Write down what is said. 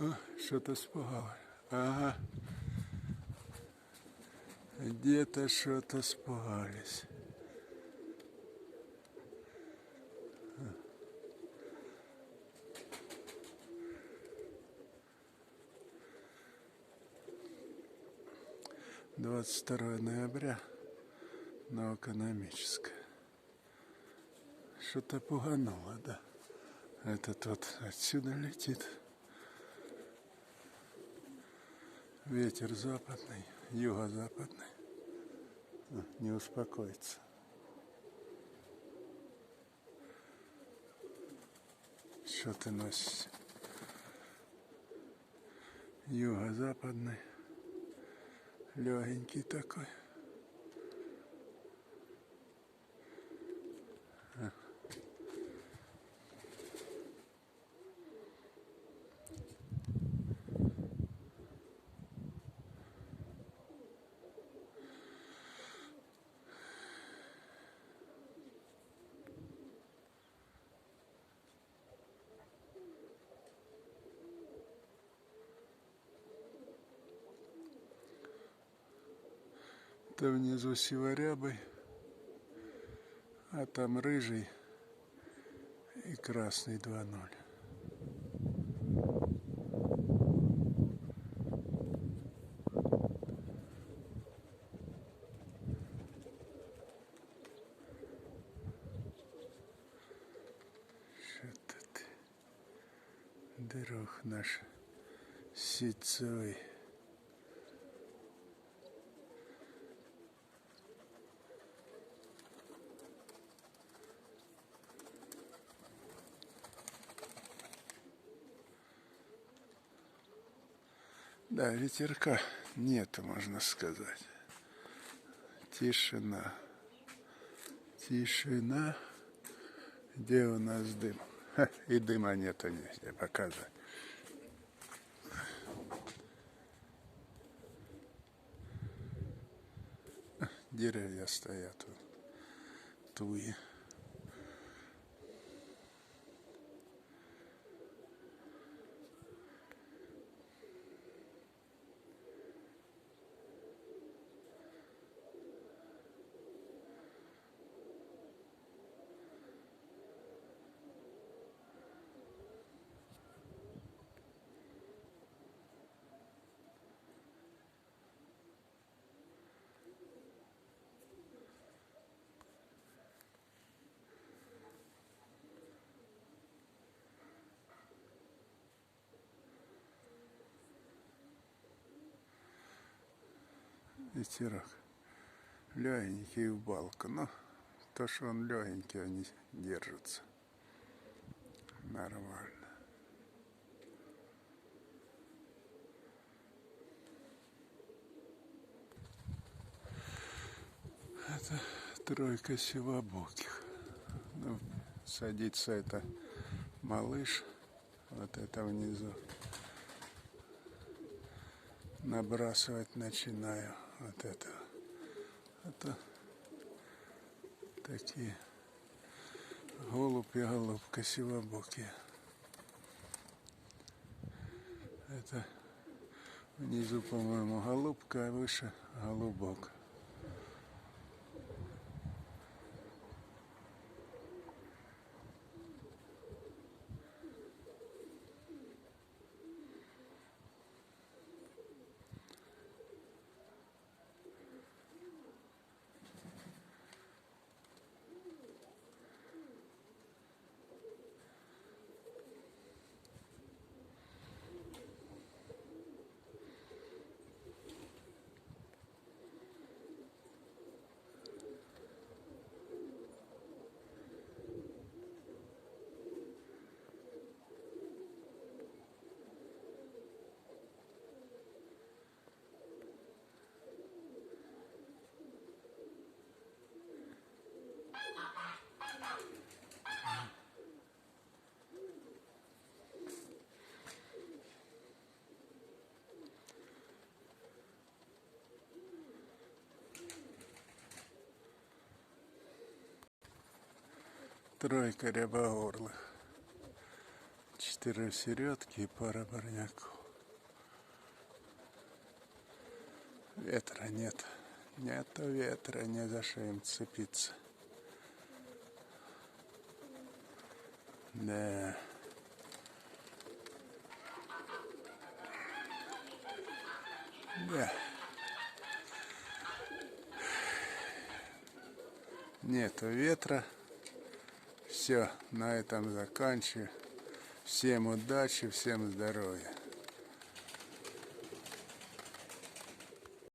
О, что-то спугало. Ага. Где-то что-то спугались. — 22 ноября, Новоэкономическая. Что-то пугануло, да. Этот вот отсюда летит. Ветер западный, юго-западный. Не успокоится. Что ты носишь? Юго-западный. Легенький такой. Там внизу сиворябый, а там рыжий и красный 2-0. Что тут? Дорог наш ситцевый. Да, ветерка нету, можно сказать. Тишина. Тишина. Где у нас дым? Ха, и дыма нету нигде, показывай. Деревья стоят. Туи. Ветерок легенький в балку, но то, что он легенький, они держатся нормально. Это тройка сивобоких. Ну, садится это малыш, вот это внизу. Набрасывать начинаю вот это. Это такие голубь и голубка сивобокие. Это внизу, по-моему, голубка, а выше голубок. Тройка рябогорлых. 4 середки и пара барняков. Ветра нет. Нету ветра, не за что им цепиться. Да. Да. Нету ветра. Все, на этом заканчиваю. Всем удачи, всем здоровья.